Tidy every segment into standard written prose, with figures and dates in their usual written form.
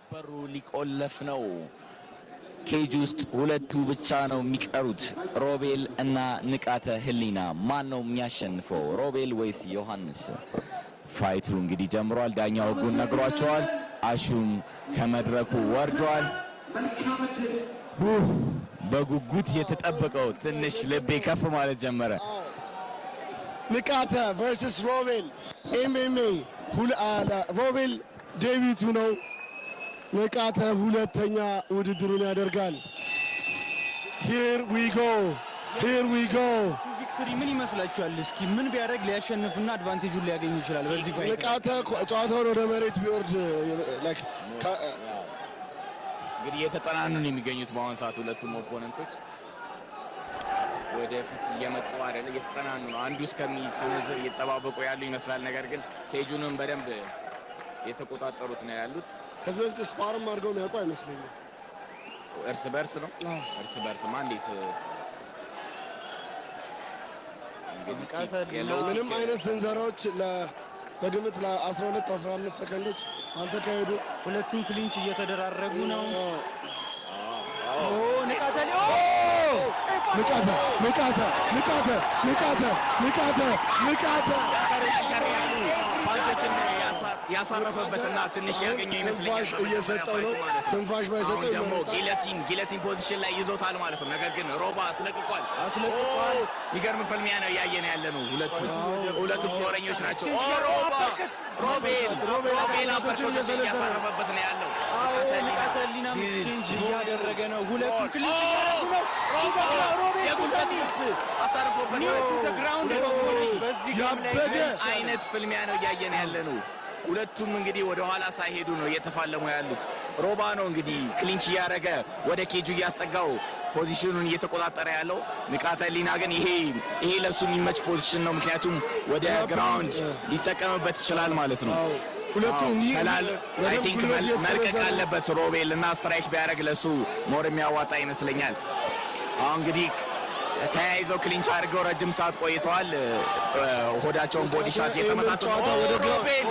በሩ ሊቆለፍ ነው። ኬጅ ውስጥ ሁለቱ ብቻ ነው የሚቀሩት፣ ሮቤል እና ንቃተ ህሊና። ማን ነው የሚያሸንፈው? ሮቤል ወይስ ዮሐንስ? ፋይቱ እንግዲህ ጀምሯል። ዳኛው ህጉን ነግሯቸዋል። አሹም ከመድረኩ ወርዷል። በጉጉት የተጠበቀው ትንሽ ልቤ ከፍ ማለት ጀመረ። ንቃተ ቨርሰስ ሮቤል ኤምኤምኤ። ሮቤል ዴቢቱ ነው። ንቃተ ሁለተኛ ውድድሩን ያደርጋል። ሂር ዊ ጎ ሂር ዊ ጎ። ቪክቶሪ ምን ይመስላችኋል? እስኪ ምን ቢያደርግ ሊያሸንፍና አድቫንቴጁን ሊያገኝ ይችላል? በዚህ ፋይት ንቃተ ጨዋታውን ወደ መሬት ቢወርድ እንግዲህ የተጠናኑ ነው የሚገኙት በአሁን ሰዓት ሁለቱም ኦፖነንቶች ወደፊት እየመጡ አይደለ፣ እየተጠናኑ ነው። አንዱ እስከሚሰነዝር እየተጠባበቁ ያሉ ይመስላል። ነገር ግን ኬጁንም በደንብ የተቆጣጠሩት ነው ያሉት። ከዚህ በፊት ስፓርም አድርገው ነው ያውቁ አይመስለኝም። እርስ በርስ ነው እርስ በርስ ማንዴት ምንም አይነት ስንዘራዎች በግምት ለ12 15 ሰከንዶች አልተካሄዱ። ሁለቱም ፍሊንች እየተደራረጉ ነው። ንቃተ ያሳረፈበትና ትንሽ ያገኘው ይመስለኛል። ትንፋሽ እየሰጠው ነው። ትንፋሽ ባይሰጠው ደግሞ ጊለቲን ፖዚሽን ላይ ይዞታል ማለት ነው። ነገር ግን ሮባ አስለቅቋል። የሚገርም ፍልሚያ ነው እያየን ያለ ነው። ሁለቱም ጦረኞች ናቸው። ሮቤል እያሳረፈበት ነው ያለው። ንቃተ ህሊና ኤክስቼንጅ እያደረገ ነው። ሁለቱም ክሊንች እያደረጉ ነው። የጉልበት ምት አሳርፎበት ያበደ አይነት ፍልሚያ ነው እያየን ያለ ነው። ሁለቱም እንግዲህ ወደ ኋላ ሳይሄዱ ነው እየተፋለሙ ያሉት። ሮባ ነው እንግዲህ ክሊንች እያደረገ ወደ ኬጁ እያስጠጋው ፖዚሽኑን እየተቆጣጠረ ያለው። ንቃተ ህሊና ግን ይሄ ለሱ የሚመች ፖዚሽን ነው፣ ምክንያቱም ወደ ግራውንድ ሊጠቀምበት ይችላል ማለት ነው። ሁለቱም አይ ቲንክ መልቀቅ አለበት ሮቤል እና ስትራይክ ቢያደርግ ለሱ ሞር የሚያዋጣ ይመስለኛል። አሁን እንግዲህ ተያይዘው ክሊንች አድርገው ረጅም ሰዓት ቆይተዋል። ሆዳቸውን ቦዲ ሻት የተመታቱ ሮቤል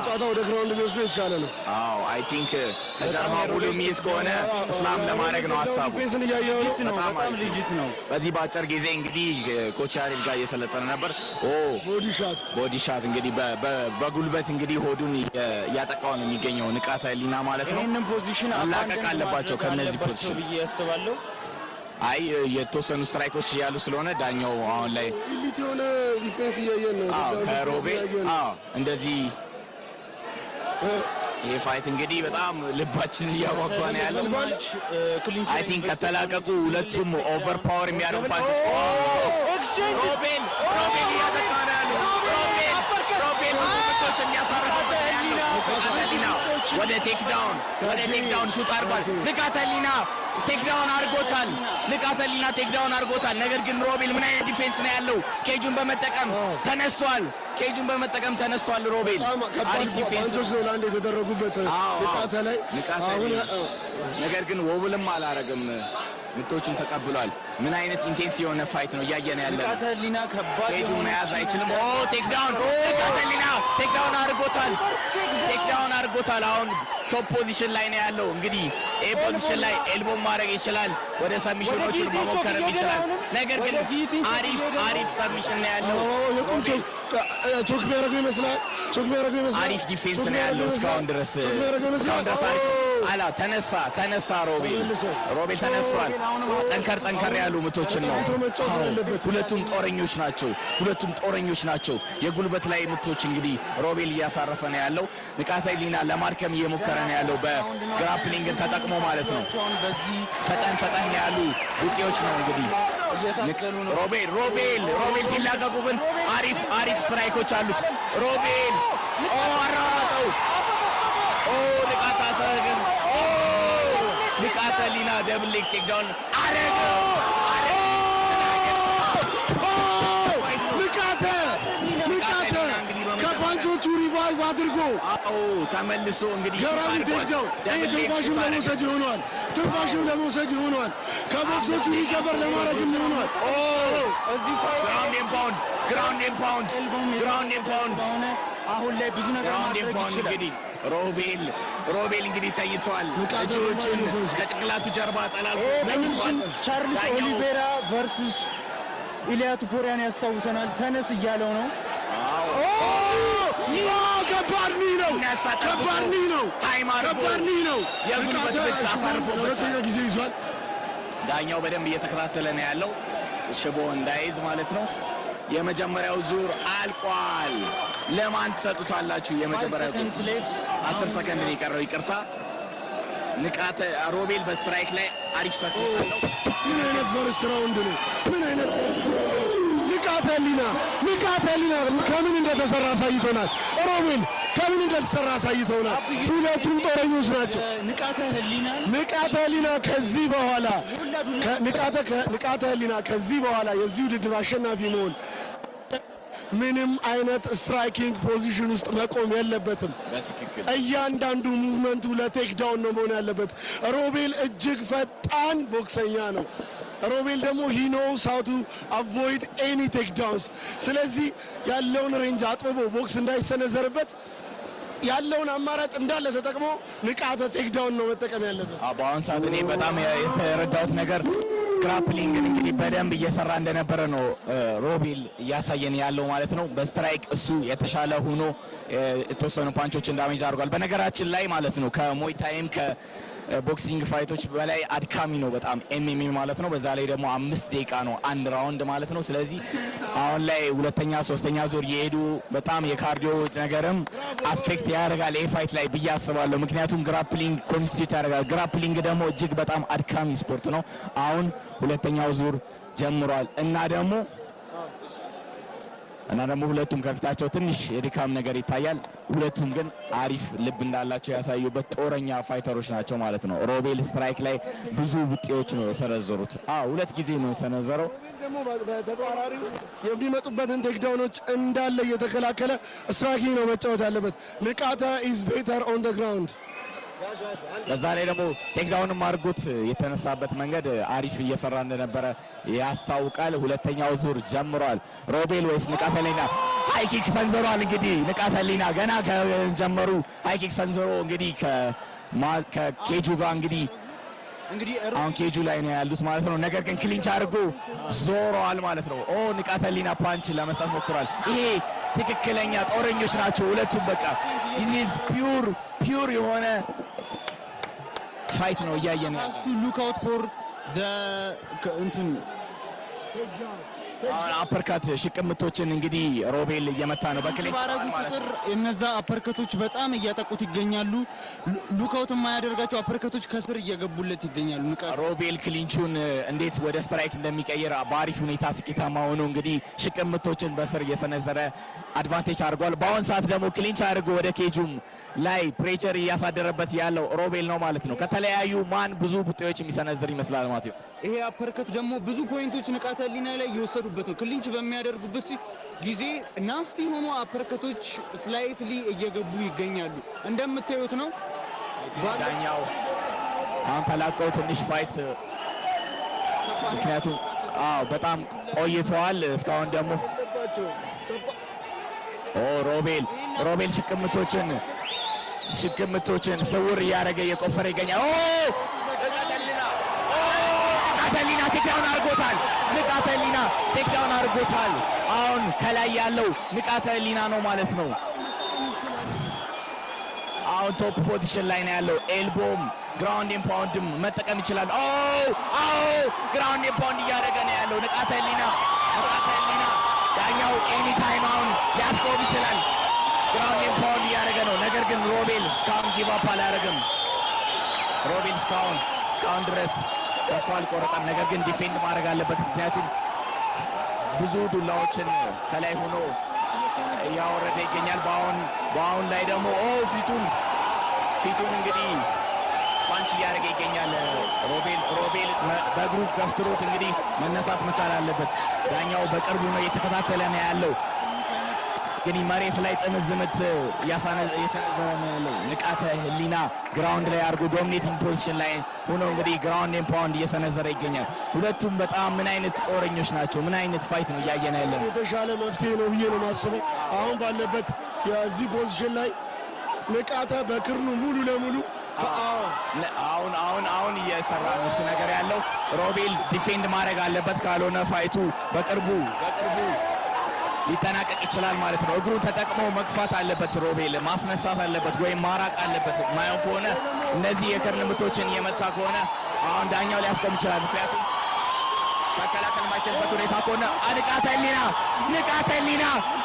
ጨዋታ ወደ ግራውንድ ቢወስዱ የተሻለ ነው። አዎ አይ ቲንክ ከጀርባ ሙሉ የሚይዝ ከሆነ እስላም ለማድረግ ነው ሀሳቡ። በጣም ልጅት ነው። በዚህ በአጭር ጊዜ እንግዲህ ኮች ያሬድ ጋር እየሰለጠነ ነበር። ቦዲ ሻት እንግዲህ በጉልበት እንግዲህ ሆዱን እያጠቃው ነው የሚገኘው ንቃተ ህሊና ማለት ነው። ይህንን ፖዚሽን መላቀቅ አለባቸው ከነዚህ ፖዚሽን ብዬ ያስባለሁ። አይ የተወሰኑ ስትራይኮች እያሉ ስለሆነ ዳኛው አሁን ላይ ኢሊት የሆነ ዲፌንስ እያየን ነው። ከሮቤል እንደዚህ ይሄ ፋይት እንግዲህ በጣም ልባችን እያጓጓ ነው ያለው። አይ ቲንክ ከተላቀቁ ሁለቱም ኦቨር ፓወር የሚያደርጉ ፓንቾች ሮቤል እያጠቃ ነው ያለው። ሮቤል ምቶች የሚያሳርፍበት ያለው። ወደ ቴክዳውን ሹት አድርጓል። ንቃተ ህሊና ቴክዳውን አድርጎታል። ነገር ግን ሮቤል ምን አይነት ዲፌንስ ነው ያለው? ኬጁን በመጠቀም ተነስቷል። ሮቤል አሪፍ ዲፌንስ ነው ለአንድ የተደረጉበት ንቃተ ላይ። ነገር ግን ወብልም አላረግም፣ ምቶቹን ተቀብሏል። ምን አይነት ኢንቴንስ የሆነ ፋይት ነው እያየን ያለ። ንቃተ ህሊና ከባድ ኬጁን መያዝ አይችልም። ቴክዳውን ንቃተ ህሊና ቴክዳውን አድርጎታል። አሁን ቶፕ ፖዚሽን ላይ ነው ያለው። እንግዲህ ኤ ፖዚሽን ላይ ኤልቦ ማድረግ ይችላል፣ ወደ ሰብሚሽኖችን መሞከርም ይችላል። ነገር ግን አሪፍ ሰብሚሽን ነው ያለው። ቾክ ቢያደርገው ይመስላል። አሪፍ ዲፌንስ ነው ያለው እስካሁን ድረስ አሪፍ አላ ተነሳ። ሮቤል ተነስቷል። ጠንከር ያሉ ምቶችን ነው። ሁለቱም ጦረኞች ናቸው። የጉልበት ላይ ምቶች እንግዲህ ሮቤል እያሳረፈ ነው ያለው። ንቃተ ህሊና ለማድከም እየሞከረ ነው ያለው በግራፕሊንግ ተጠቅሞ ማለት ነው። ፈጠን ያሉ ውጤዎች ነው እንግዲህ ሮቤል ሲላቀቁ ግን አሪፍ ስትራይኮች አሉት። ሮቤል አራራጠው ንቃተ ህሊና ደብል ሌግ ቴክዳውን አረገው። ንቃተ ከፓንቾቹ ሪቫይቭ አድርጎ ተመልሶ እንግዲህ ገራሚ ቴክዳውን ትንፋሽም ለመውሰድ ይሆኗል። ከቦክሶቹ ሪከቨር ለማድረግም ይሆኗል። ግራውንድ ኤንድ ፓውንድ አሁን ላይ ብዙ ነገር ማድረግ ይችላል። እንግዲህ ሮቤል ሮቤል እንግዲህ ተይቷል። እጆቹን ከጭንቅላቱ ጀርባ ጠላልፎ ለምንሽን ቻርልስ ኦሊቬራ ቨርሰስ ኢሊያ ቱፖሪያን ያስታውሰናል። ተነስ እያለው ነው። ከባድ ነው። ሁለተኛ ጊዜ ይዟል። ዳኛው በደንብ እየተከታተለ ነው ያለው ሽቦ እንዳይዝ ማለት ነው። የመጀመሪያው ዙር አልቋል። ለማን ትሰጡታላችሁ? የመጀመሪያው ዙር 10 ሰከንድ ነው የቀረው። ይቅርታ ንቃተ ሮቤል በስትራይክ ላይ አሪፍ ሰክሰስ አለው። ምን አይነት ፈርስት ራውንድ ነው? ምን አይነት ፈርስት ራውንድ ነው? ንቃተ ህሊና ከምን እንደተሰራ አሳይቶናል። ሮቤል ከምን እንደተሰራ አሳይቶናል። ሁለቱም ጦረኞች ናቸው። ንቃተ ህሊና ከዚህ በኋላ ንቃተ ህሊና ከዚህ በኋላ የዚህ ውድድር አሸናፊ መሆን ምንም አይነት ስትራይኪንግ ፖዚሽን ውስጥ መቆም የለበትም። እያንዳንዱ ሙቭመንቱ ለቴክ ዳውን ነው መሆን ያለበት። ሮቤል እጅግ ፈጣን ቦክሰኛ ነው። ሮቤል ደግሞ he knows how to avoid any takedowns። ስለዚህ ያለውን ሬንጅ አጥብቦ ቦክስ እንዳይሰነዘርበት ያለውን አማራጭ እንዳለ ተጠቅሞ ንቃተ ቴክዳውን ነው መጠቀም ያለበት። በአሁን ሰዓት እኔ በጣም የተረዳሁት ነገር ግራፕሊንግን እንግዲህ በደንብ እየሰራ እንደነበረ ነው ሮቤል እያሳየን ያለው ማለት ነው። በስትራይክ እሱ የተሻለ ሆኖ የተወሰኑ ፓንቾችን ዳሜጅ አድርጓል። በነገራችን ላይ ማለት ነው ከሞይታይም ቦክሲንግ ፋይቶች በላይ አድካሚ ነው በጣም ኤምኤምኤ ማለት ነው። በዛ ላይ ደግሞ 5 ደቂቃ ነው አንድ ራውንድ ማለት ነው። ስለዚህ አሁን ላይ ሁለተኛ ሶስተኛ ዙር የሄዱ በጣም የካርዲዮ ነገርም አፌክት ያደርጋል ይሄ ፋይት ላይ ብዬ አስባለሁ። ምክንያቱም ግራፕሊንግ ኮንስቲቱት ያደርጋል። ግራፕሊንግ ደግሞ እጅግ በጣም አድካሚ ስፖርት ነው። አሁን ሁለተኛው ዙር ጀምሯል እና ደግሞ ሁለቱም ከፊታቸው ትንሽ የድካም ነገር ይታያል። ሁለቱም ግን አሪፍ ልብ እንዳላቸው ያሳዩበት ጦረኛ ፋይተሮች ናቸው ማለት ነው። ሮቤል ስትራይክ ላይ ብዙ ውጤቶች ነው የሰነዘሩት። ሁለት ጊዜ ነው የሰነዘረው። ደግሞ በተጻራሪው የሚመጡበትን ቴክዳውኖች እንዳለ እየተከላከለ ስትራይኪንግ ነው መጫወት ያለበት። ንቃተ ኢዝ ቤተር ኦን ዘ ግራውንድ። በዛ ላይ ደግሞ ቴክዳውንም አድርጎት የተነሳበት መንገድ አሪፍ እየሰራ እንደነበረ ያስታውቃል። ሁለተኛው ዙር ጀምሯል። ሮቤል ወይስ ንቃተ ህሊና? ሃይኪክ ሰንዝሯል። እንግዲህ ንቃተ ህሊና ገና ከጀመሩ ሃይኪክ ሰንዝሮ እንግዲህ ከኬጁ ጋር እንግዲህ አሁን ኬጁ ላይ ነው ያሉት ማለት ነው። ነገር ግን ክሊንች አድርጎ ዞሯል ማለት ነው። ንቃተ ህሊና ፓንች ለመስጠት ሞክሯል። ይሄ ትክክለኛ ጦረኞች ናቸው ሁለቱም። በቃ ኢዝ ፒውር የሆነ ፋይት ነው እያየን ሉክ አውት ፎር አፐርካት ሽቅምቶችን እንግዲህ ሮቤል እየመታ ነው በክሊንች ቁጥር እነዛ አፐርከቶች በጣም እያጠቁት ይገኛሉ። ሉካውት የማያደርጋቸው አፐርከቶች ከስር እየገቡለት ይገኛሉ። ሮቤል ክሊንቹን እንዴት ወደ ስትራይክ እንደሚቀይር በአሪፍ ሁኔታ ስኬታማ ሆኖ እንግዲህ ሽቅምቶችን በስር እየሰነዘረ አድቫንቴጅ አድርጓል። በአሁን ሰዓት ደግሞ ክሊንች አድርጎ ወደ ኬጁም ላይ ፕሬቸር እያሳደረበት ያለው ሮቤል ነው ማለት ነው። ከተለያዩ ማን ብዙ ቡጤዎች የሚሰነዝር ይመስላል ማለት ነው። ይሄ አፐርከት ደግሞ ብዙ ፖይንቶች ንቃተ ህሊና ላይ እየወሰዱበት ነው። ክሊንች በሚያደርጉበት ጊዜ ናስቲ ሆኖ አፐርከቶች ስላይትሊ እየገቡ ይገኛሉ። እንደምታዩት ነው። ዳኛው አሁን ተላቀው ትንሽ ፋይት ምክንያቱም በጣም ቆይተዋል። እስካሁን ደግሞ ሮቤል ሽቅምቶችን ስውር እያደረገ እየቆፈረ ይገኛል። ንቃተ ህሊና ቴክዳውን አድርጎታል። አሁን ከላይ ያለው ንቃተ ህሊና ነው ማለት ነው። አሁን ቶፕ ፖዚሽን ላይ ነው ያለው። ኤልቦም ግራውንድ ኤንድ ፓውንድም መጠቀም ይችላል። ግራውንድ ኤንድ ፓውንድ እያደረገ ነው ያለው ንቃተ ህሊና። ዳኛው ኤኒ ታይም አሁን ሊያስቆም ይችላል። ግራውንድ ኤንድ ፓውንድ እያደረገ ነው። ነገር ግን ሮቤል እስካሁን ጊቭ አፕ አላደረገም። ሮቤል እስካሁን ድረስ ተስፋ አልቆረጠም። ነገር ግን ዲፌንድ ማድረግ አለበት። ምክንያቱም ብዙ ዱላዎችን ከላይ ሆኖ እያወረደ ይገኛል። በአሁን ላይ ደግሞ ፊቱን እንግዲህ ፓንች እያደረገ ይገኛል። ሮቤል በእግሩ ገፍትሮት እንግዲህ መነሳት መቻል አለበት። ዳኛው በቅርቡ ነው እየተከታተለ ነው ያለው። እንግዲህ መሬት ላይ ጥምዝ ምት እየሰነዘረ ነው ያለው። ንቃተ ህሊና ግራውንድ ላይ አድርጎ ዶሚኔቲንግ ፖዚሽን ላይ ሆኖ እንግዲህ ግራውንድ ኤንድ ፓውንድ እየሰነዘረ ይገኛል። ሁለቱም በጣም ምን አይነት ጦረኞች ናቸው! ምን አይነት ፋይት ነው እያየን ያለን። የተሻለ መፍትሄ ነው ብዬ ነው የማስበው። አሁን ባለበት የዚህ ፖዚሽን ላይ ንቃተ በክርኑ ሙሉ ለሙሉ አሁን እየሰራ ነው እሱ ነገር ያለው። ሮቤል ዲፌንድ ማድረግ አለበት፣ ካልሆነ ፋይቱ በቅርቡ ሊጠናቀቅ ይችላል ማለት ነው። እግሩን ተጠቅሞ መግፋት አለበት ሮቤል፣ ማስነሳት አለበት ወይም ማራቅ አለበት። ማየው ከሆነ እነዚህ የከርን ምቶችን እየመታ ከሆነ አሁን ዳኛው ሊያስቆም ይችላል። ምክንያቱም መከላከል የማይችልበት ሁኔታ ከሆነ ንቃተ ህሊና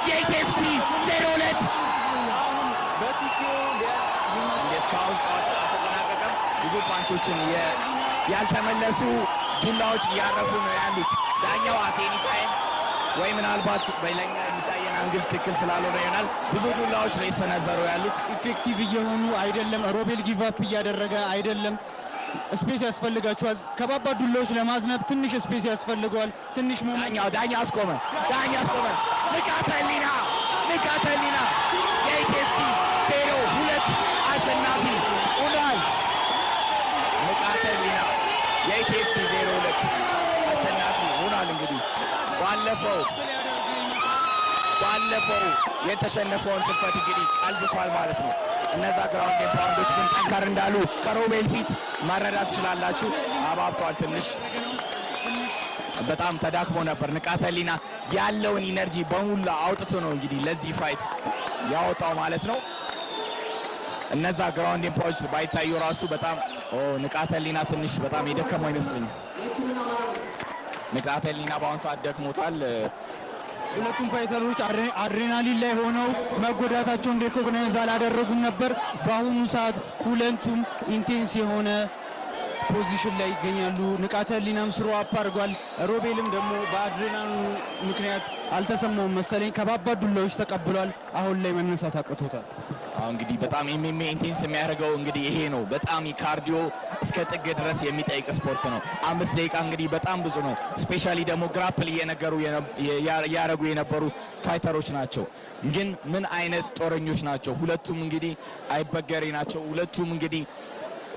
የኢቲኤፍሲ 02 እስካሁን ጨዋታ አልተጠናቀቀም። ብዙ ፓንቾችን ያልተመለሱ ዱላዎች እያረፉ ነው ያሉት። ዳኛው አቴኒ ታይም ወይ ምናልባት በሌላኛ የሚታየን አንግል ትክክል ስላልሆነ ይሆናል ብዙ ዱላዎች ነው የተሰነዘሩ ያሉት። ኢፌክቲቭ እየሆኑ አይደለም። ሮቤል ጊቭ አፕ እያደረገ አይደለም። ስፔስ ያስፈልጋቸዋል። ከባባድ ዱላዎች ለማዝነብ ትንሽ ስፔስ ያስፈልገዋል። ትንሽ ዳኛ አስቆመ። ንቃተ ህሊና የኢቲኤፍሲ 02 አሸናፊ ሆኗል። ንቃተ ህሊና የኢቲኤፍሲ 02 አሸናፊ ሆኗል። እንግዲህ ባለፈው የተሸነፈውን ስልፈት እንግዲህ ቀልብሷል ማለት ነው። እነዛ ግራውንድ ፓውንዶች ግን ጠንከር እንዳሉ ከሮቤል ፊት መረዳት ትችላላችሁ። አባብቷል። ትንሽ በጣም ተዳክሞ ነበር። ንቃተ ህሊና ያለውን ኢነርጂ በሙላ አውጥቶ ነው እንግዲህ ለዚህ ፋይት ያወጣው ማለት ነው። እነዛ ግራውንድ ፓውንዶች ባይታዩ ራሱ በጣም ንቃተ ህሊና ትንሽ በጣም የደከመው ይመስለኛል። ንቃተ ህሊና በአሁኑ ሰዓት ደክሞታል። ሁለቱም ፋይተሮች አድሬናሊን ላይ ሆነው መጎዳታቸውን ሪኮግናይዝ አላደረጉም ነበር። በአሁኑ ሰዓት ሁለቱም ኢንቴንስ የሆነ ፖዚሽን ላይ ይገኛሉ። ንቃተ ህሊናም ስሮ አፕ አድርጓል። ሮቤልም ደግሞ በአድሬናሉ ምክንያት አልተሰማውም መሰለኝ ከባባድ ዱላዎች ተቀብሏል። አሁን ላይ መነሳት አቅቶታል። እንግዲህ በጣም ኤምኤምኤ ኢንቴንስ የሚያደርገው እንግዲህ ይሄ ነው። በጣም ካርዲዮ እስከ ጥግ ድረስ የሚጠይቅ ስፖርት ነው። 5 ደቂቃ እንግዲህ በጣም ብዙ ነው። ስፔሻሊ ደግሞ ግራፕል እያረጉ የነበሩ ፋይተሮች ናቸው። ግን ምን አይነት ጦረኞች ናቸው! ሁለቱም እንግዲህ አይበገሬ ናቸው። ሁለቱም እንግዲህ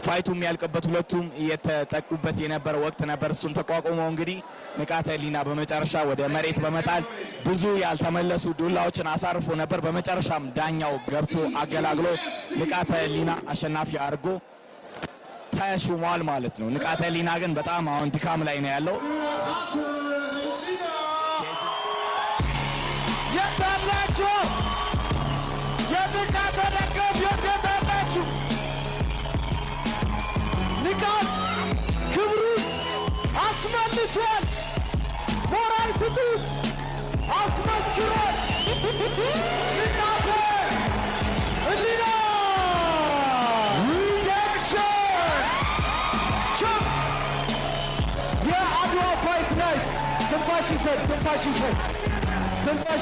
ፋይቱ የሚያልቅበት ሁለቱም እየተጠቁበት የነበረ ወቅት ነበር። እሱን ተቋቁመው እንግዲህ ንቃተ ህሊና በመጨረሻ ወደ መሬት በመጣል ብዙ ያልተመለሱ ዱላዎችን አሳርፎ ነበር። በመጨረሻም ዳኛው ገብቶ አገላግሎ ንቃተ ህሊና አሸናፊ አድርጎ ተሹሟል ማለት ነው። ንቃተ ህሊና ግን በጣም አሁን ድካም ላይ ነው ያለው። የታላችሁ የንቃተ ደጋፊዎች የታላችሁ ንቃት ክብሩን አስመልሷል። ሞራል ስጡት። አስመስክሯል። ንቃተ ህሊና ጀክሽን ችም የአድዋ ፋይት ናይት ትንፋሽ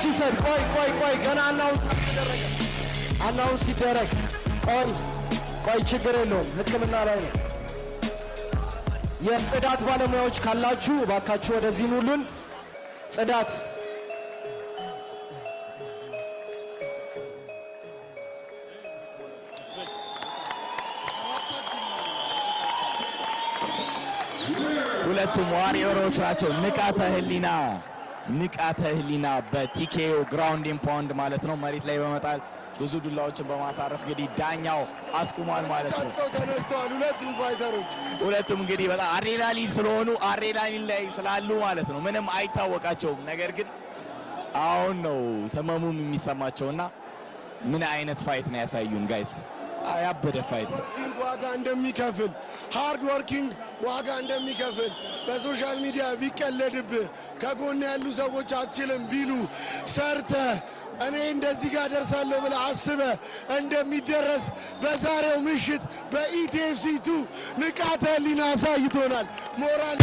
ይሰድ። ቆይ ገና አናውንስ ሲደረግ ቆይ ችግር የለውም። ሕክምና ላይ ነው። የጽዳት ባለሙያዎች ካላችሁ እባካችሁ ወደዚህ ኑሉን። ጽዳት ሁለቱም ዋሪየሮች ናቸው። ንቃተ ህሊና በቲኬኦ ግራውንድ ኤንድ ፓውንድ ማለት ነው መሬት ላይ በመጣል ብዙ ዱላዎችን በማሳረፍ እንግዲህ ዳኛው አስቁሟል ማለት ነው። ተነስተዋል ሁለቱም ፋይተሮች። ሁለቱም እንግዲህ በጣም አድሬናሊን ላይ ስላሉ ማለት ነው ምንም አይታወቃቸውም። ነገር ግን አሁን ነው ህመሙም የሚሰማቸውና ምን አይነት ፋይት ነው ያሳዩን ጋይስ። ያበደ ፋይት ዋጋ እንደሚከፍል ሃርድ ወርኪንግ ዋጋ እንደሚከፍል በሶሻል ሚዲያ ቢቀለድብህ ከጎን ያሉ ሰዎች አትችልም ቢሉ ሰርተ እኔ እንደዚህ ጋር ደርሳለሁ ብለህ አስበህ እንደሚደረስ በዛሬው ምሽት በኢቲኤፍሲ 2 ንቃተ ህሊና አሳይቶናል። ሞራል